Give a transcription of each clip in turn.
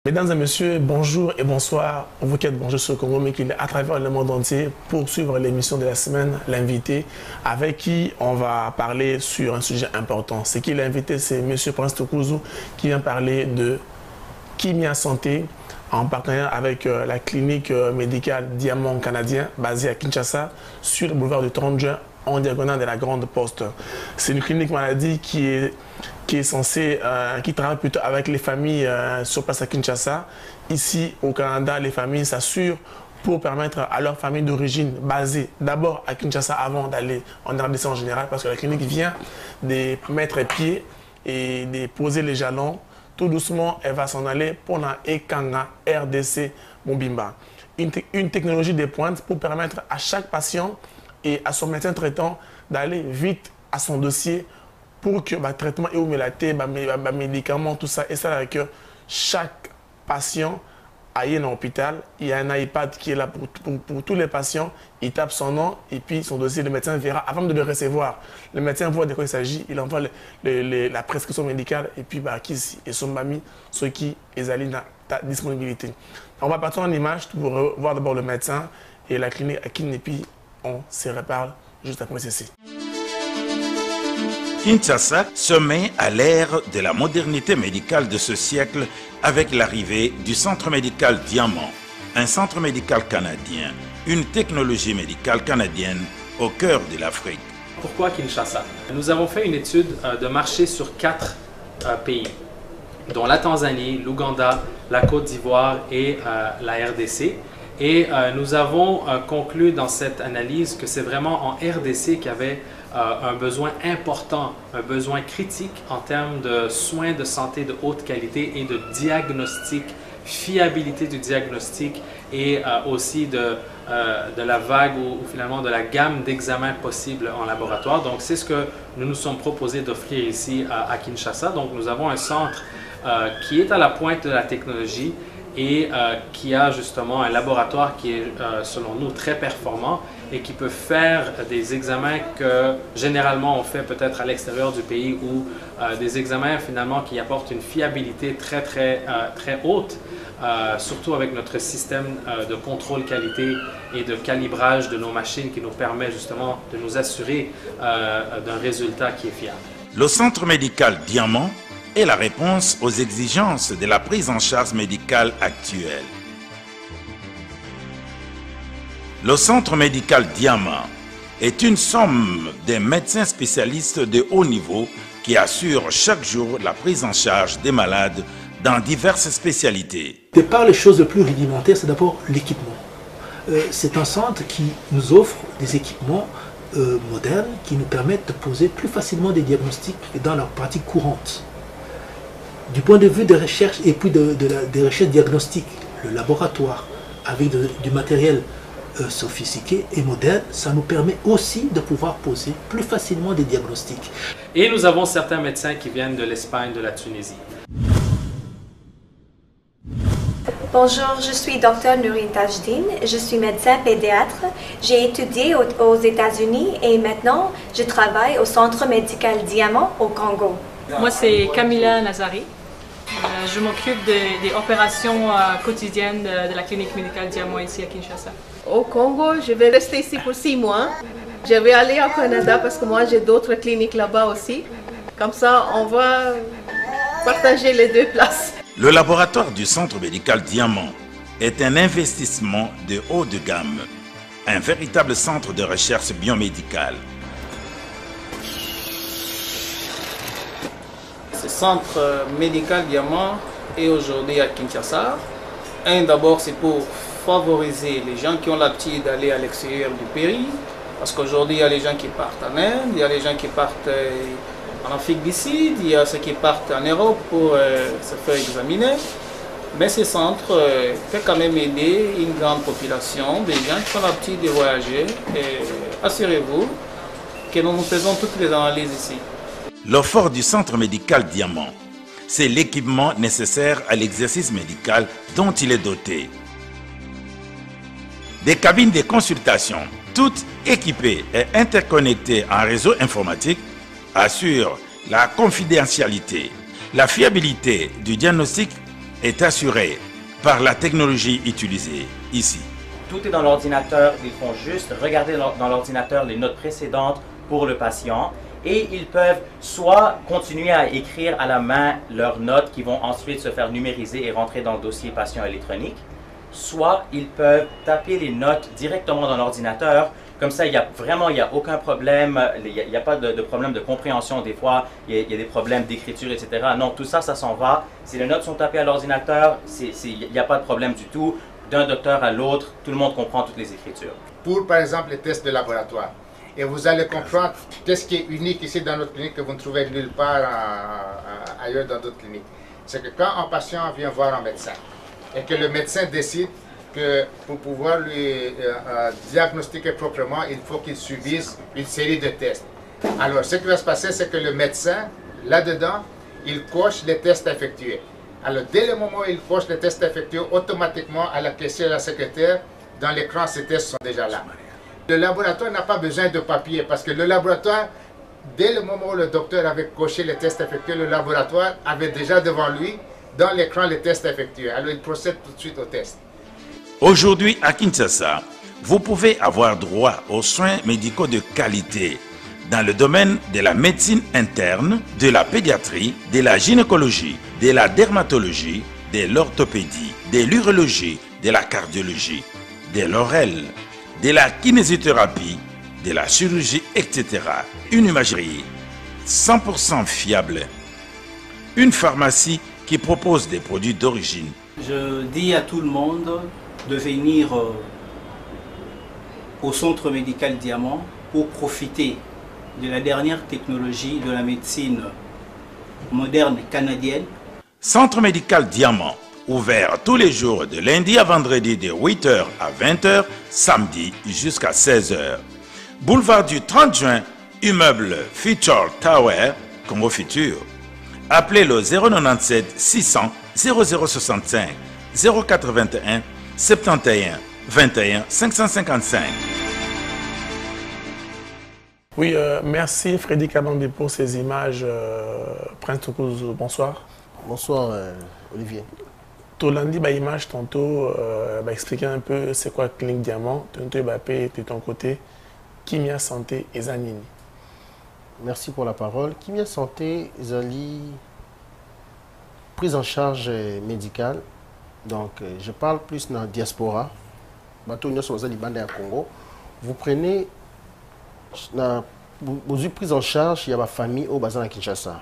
Mesdames et messieurs, bonjour et bonsoir. Vous qui êtes branchés sur le Congo, mais qui est à travers le monde entier pour suivre l'émission de la semaine, l'invité, avec qui on va parler sur un sujet important. C'est qui l'invité? C'est M. Prince Tokuzu qui vient parler de Kimia Santé en partenariat avec la clinique médicale Diamant Canadien basée à Kinshasa sur le boulevard du 30 juin en diagonale de la Grande Poste. C'est une clinique maladie qui est censée, qui travaille plutôt avec les familles sur place à Kinshasa. Ici au Canada, les familles s'assurent pour permettre à leur famille d'origine basée d'abord à Kinshasa avant d'aller en RDC en général, parce que la clinique vient de mettre pied et de poser les jalons. Tout doucement, elle va s'en aller pour la Ekanga RDC Mobimba. Une technologie de pointe pour permettre à chaque patient et à son médecin traitant d'aller vite à son dossier pour que le traitement et le médicament, tout ça, et ça, que chaque patient aille dans l'hôpital. Il y a un iPad qui est là pour tous les patients. Il tape son nom et puis son dossier, le médecin verra avant de le recevoir. Le médecin voit de quoi il s'agit, il envoie la prescription médicale et puis qui et son mamie, ceux qui est allés dans ta disponibilité. On va partir en image pour voir d'abord le médecin et la clinique à Kin et puis on se reparle juste après ceci. Kinshasa se met à l'ère de la modernité médicale de ce siècle avec l'arrivée du Centre médical Diamant, un centre médical canadien, une technologie médicale canadienne au cœur de l'Afrique. Pourquoi Kinshasa? Nous avons fait une étude de marché sur 4 pays, dont la Tanzanie, l'Ouganda, la Côte d'Ivoire et la RDC. Et nous avons conclu dans cette analyse que c'est vraiment en RDC qu'il y avait un besoin important, un besoin critique en termes de soins de santé de haute qualité et de diagnostic, fiabilité du diagnostic et aussi de la vague ou finalement de la gamme d'examens possibles en laboratoire. Donc c'est ce que nous nous sommes proposés d'offrir ici à Kinshasa. Donc nous avons un centre qui est à la pointe de la technologie et qui a justement un laboratoire qui est selon nous très performant et qui peut faire des examens que généralement on fait peut-être à l'extérieur du pays ou des examens finalement qui apportent une fiabilité très haute, surtout avec notre système de contrôle qualité et de calibrage de nos machines qui nous permet justement de nous assurer d'un résultat qui est fiable. Le centre médical Diamant est la réponse aux exigences de la prise en charge médicale actuelle. Le centre médical Diamant est une somme de médecins spécialistes de haut niveau qui assurent chaque jour la prise en charge des malades dans diverses spécialités. De par les choses les plus rudimentaires, c'est d'abord l'équipement. C'est un centre qui nous offre des équipements modernes qui nous permettent de poser plus facilement des diagnostics dans leur pratique courante. Du point de vue des recherches et puis des recherches diagnostiques, le laboratoire avec du matériel sophistiqué et moderne, ça nous permet aussi de pouvoir poser plus facilement des diagnostics. Et nous avons certains médecins qui viennent de l'Espagne, de la Tunisie. Bonjour, je suis Dr Nourine Tajdine, je suis médecin pédiatre. J'ai étudié aux États-Unis et maintenant je travaille au Centre médical Diamant au Congo. Moi, c'est Camilla Nazari. Je m'occupe des opérations quotidiennes de la clinique médicale Diamant ici à Kinshasa. Au Congo, je vais rester ici pour 6 mois. Je vais aller au Canada parce que moi, j'ai d'autres cliniques là-bas aussi. Comme ça, on va partager les 2 places. Le laboratoire du Centre médical Diamant est un investissement de haut de gamme, un véritable centre de recherche biomédicale. Ce centre médical Diamant est aujourd'hui à Kinshasa. D'abord, c'est pour favoriser les gens qui ont l'habitude d'aller à l'extérieur du pays. Parce qu'aujourd'hui, il y a les gens qui partent en Inde, il y a les gens qui partent en Afrique du Sud, il y a ceux qui partent en Europe pour se faire examiner. Mais ce centre peut quand même aider une grande population, des gens qui ont l'habitude de voyager. Et assurez-vous que nous faisons toutes les analyses ici. Le fort du centre médical Diamant, c'est l'équipement nécessaire à l'exercice médical dont il est doté. Des cabines de consultation, toutes équipées et interconnectées en réseau informatique, assurent la confidentialité, la fiabilité du diagnostic est assurée par la technologie utilisée ici. Tout est dans l'ordinateur, ils font juste regarder dans l'ordinateur les notes précédentes pour le patient et ils peuvent soit continuer à écrire à la main leurs notes qui vont ensuite se faire numériser et rentrer dans le dossier patient électronique, soit ils peuvent taper les notes directement dans l'ordinateur. Comme ça, il n'y a aucun problème, il n'y a pas de problème de compréhension des fois, il y a des problèmes d'écriture, etc. Non, tout ça, ça s'en va. Si les notes sont tapées à l'ordinateur, il n'y a pas de problème du tout. D'un docteur à l'autre, tout le monde comprend toutes les écritures. Pour, par exemple, les tests de laboratoire. Et vous allez comprendre qu'est-ce qui est unique ici dans notre clinique que vous ne trouvez nulle part ailleurs dans d'autres cliniques. C'est que quand un patient vient voir un médecin et que le médecin décide que pour pouvoir lui diagnostiquer proprement, il faut qu'il subisse une série de tests. Alors, ce qui va se passer, c'est que le médecin, là-dedans, il coche les tests effectués. Alors, dès le moment où il coche les tests effectués, automatiquement, à la caissière et à la secrétaire, dans l'écran, ces tests sont déjà là. Le laboratoire n'a pas besoin de papier parce que le laboratoire, dès le moment où le docteur avait coché les tests effectués, le laboratoire avait déjà devant lui, dans l'écran, les tests effectués. Alors, il procède tout de suite au test. Aujourd'hui, à Kinshasa, vous pouvez avoir droit aux soins médicaux de qualité dans le domaine de la médecine interne, de la pédiatrie, de la gynécologie, de la dermatologie, de l'orthopédie, de l'urologie, de la cardiologie, de l'oreille, de la kinésithérapie, de la chirurgie, etc. Une imagerie 100% fiable. Une pharmacie qui propose des produits d'origine. Je dis à tout le monde de venir au Centre médical Diamant pour profiter de la dernière technologie de la médecine moderne canadienne. Centre médical Diamant, ouvert tous les jours de lundi à vendredi de 8h à 20h, samedi jusqu'à 16h. Boulevard du 30 juin, immeuble Future Tower, Congo Futur. Appelez le 097 600 0065 081 71 21 555. Oui, merci Freddy Kabambi pour ces images. Prince Toukouz, bonsoir. Bonsoir Olivier. Tolandi, image tantôt, expliquer un peu c'est quoi Clinique Diamant, tantôt de ton côté, Kimia Santé et Zanini. Merci pour la parole. Kimia Santé, Zali, prise en charge médicale. Donc, je parle plus dans la diaspora. Bateau Congo. Vous prenez, vous avez prise en charge, il y a ma famille au Bazan à Kinshasa.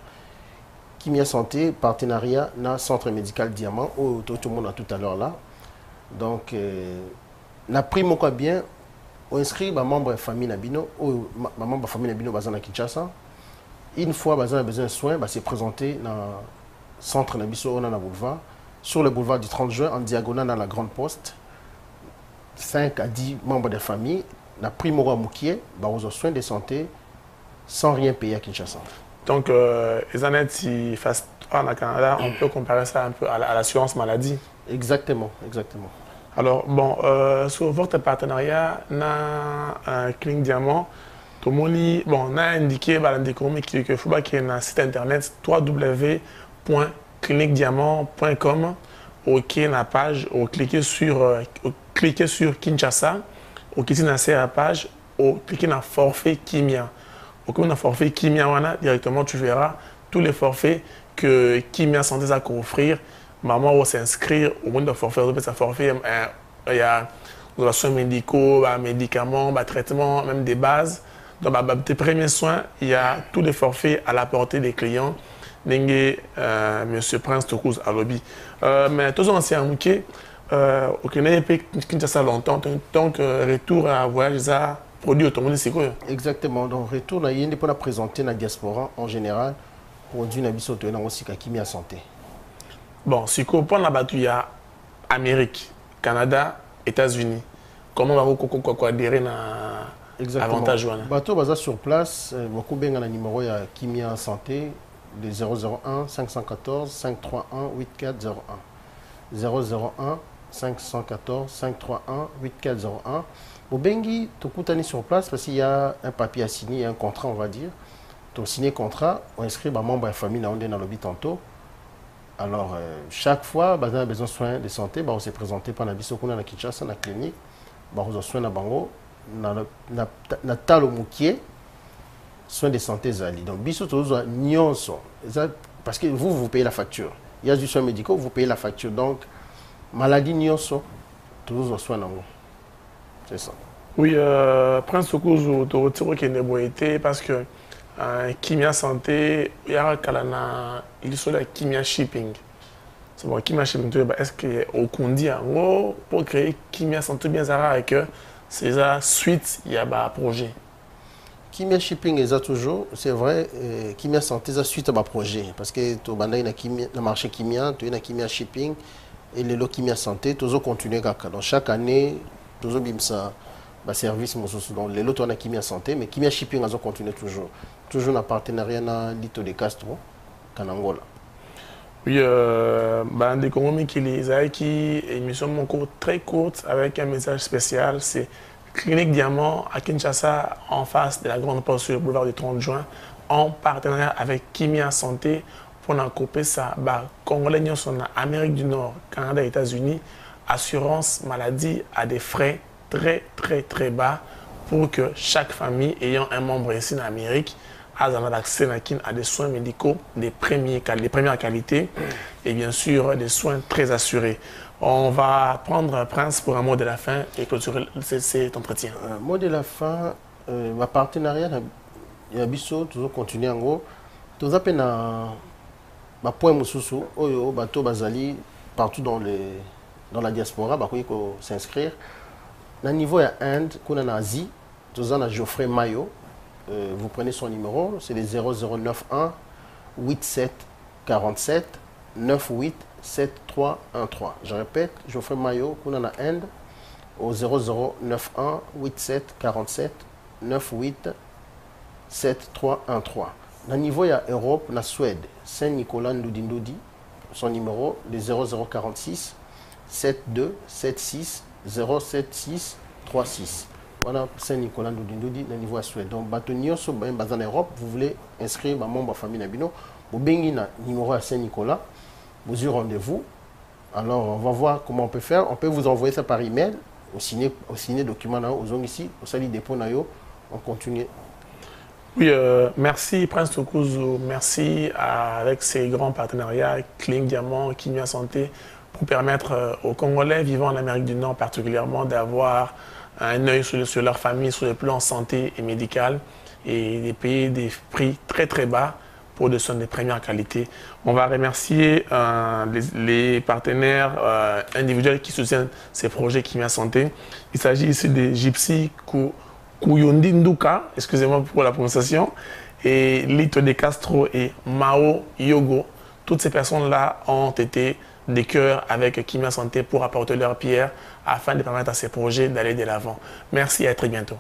Kimia Santé, partenariat dans le centre médical Diamant, où tout le monde a tout à l'heure là. Donc, la prime quoi bien, on inscrit ma membre de famille Nabino, ou ma membre de famille Nabino Bazan à Kinshasa. Une fois Bazan a besoin de soins, c'est présenté dans le centre Nabiso, on a boulevard. Sur le boulevard du 30 juin, en diagonale dans la Grande Poste, 5 à 10 membres de famille, la prime au Moukier, aux soins de santé, sans rien payer à Kinshasa. Donc, les années qui fassent en Canada, on peut comparer ça un peu à l'assurance maladie. Exactement, exactement. Alors, bon, sur votre partenariat, dans Clinique Diamant, tout le monde on a indiqué qu'il faut qu'il y ait un site internet www.cliniquediamant.com. OK, la page, ou cliquez sur Kinshasa, ou cliquez dans cette page, ou cliquez dans forfait Kimia. Au cas où on a forfait Kimia, directement tu verras tous les forfaits que Kimia Santé va offrir. Maman va s'inscrire au monde de forfait. Il y a des soins médicaux, médicaments, traitements, même des bases. Donc, tes premiers soins, il y a tous les forfaits à la portée des clients. Monsieur Prince Toukouz à lobby. Mais tous anciens Mouké, au Kenya, Kinshasa longtemps, donc retour à voyage, ça produit automobile, c'est quoi? Exactement. Donc, retour, il y a une pour présenter la diaspora en général, produit na biso to na aussi Kimia Santé. Bon, si on prend la bateau, il y a Amérique, Canada, États-Unis. Comment on va adhérer à l'avantage? Bateau basé sur place, beaucoup bien un numéro de Kimia Santé de 001 514 531 8401. 001 514 531 8401. Au Bengi, tu es sur place parce qu'il y a un papier à signer, un contrat, on va dire. Tu as signé contrat, on inscrit ma membre de la famille dans le lobby tantôt. Alors, chaque fois, on a besoin de soins de santé, on s'est présenté par la Kinshasa, dans la clinique, on a besoin de soins na talo mukie, soins de santé zali. Donc, biso tozo nyonso, parce que vous payez la facture. Il y a du soin médical, vous payez la facture. Donc, maladie nyonso, tozo soin nango. C'est ça. Oui, Prince Okuzu, tu retires qu'il n'est été parce que Kimia Santé, il y a il y a Kimia Shipping. C'est bon, Kimia Shipping, est-ce qu'au Kundi, pour créer Kimia Santé bien et que c'est ça suite, il y a un projet. Kimia Shipping est toujours, c'est vrai, Kimia Santé est suite à un projet. Parce que tu as le marché Kimia, tu as Kimia Shipping et le Kimia Santé, tu as continué. Donc chaque année, tu as un service. Donc les lots, tu as Kimia Santé, mais Kimia Shipping a continué toujours. Toujours en partenariat avec Lito de Castro, en Angola. Oui, des Congolais qui émission mon cours très courte avec un message spécial. C'est Clinique Diamant à Kinshasa, en face de la grande porte sur le boulevard du 30 juin, en partenariat avec Kimia Santé pour couper ça. Congolais sont en Amérique du Nord, Canada et États-Unis, assurance maladie à des frais très bas pour que chaque famille ayant un membre ici en Amérique a accès à des soins médicaux de première qualité et bien sûr des soins très assurés. On va prendre Prince pour un mot de la fin et clôturer cet entretien. Mot de la fin, ma partenariat, il y a toujours continuer en gros. Tout à fait point mususu, oyo bato bazali partout dans la diaspora, il faut s'inscrire. Au niveau de l'Inde, qu'on a en Asie, tout à Geoffrey Mayo. Vous prenez son numéro, c'est le 0091 87 47 98 7313. Je répète, Geoffrey Mayo, qu'on a en Inde, au 0091 87 47 98 7313. Au niveau de l'Europe, la Suède, Saint-Nicolas Ndudi, son numéro, le 0046 72 76 076 36. Voilà, Saint-Nicolas Ndudi, le niveau de Suède. Donc, Batonio, en Europe, vous voulez inscrire un membre de la famille Nabino, vous avez un numéro à Saint-Nicolas, vous avez rendez-vous. Alors, on va voir comment on peut faire. On peut vous envoyer ça par email, au signé document, aux ici, au sali dépôt, on continue. Oui, merci Prince Okuzu, merci avec ces grands partenariats, Clinique Diamant, Kimia Santé, pour permettre aux Congolais vivant en Amérique du Nord particulièrement d'avoir un œil sur leur famille, sur le plan santé et médical, et de payer des prix très bas pour des soins de première qualité. On va remercier les partenaires individuels qui soutiennent ces projets Kimia Santé. Il s'agit ici de Gypsy Kouyondi Nduka, excusez-moi pour la prononciation, et Lito de Castro et Mao Yogo. Toutes ces personnes-là ont été des cœurs avec Kimia Santé pour apporter leur pierre afin de permettre à ces projets d'aller de l'avant. Merci et à très bientôt.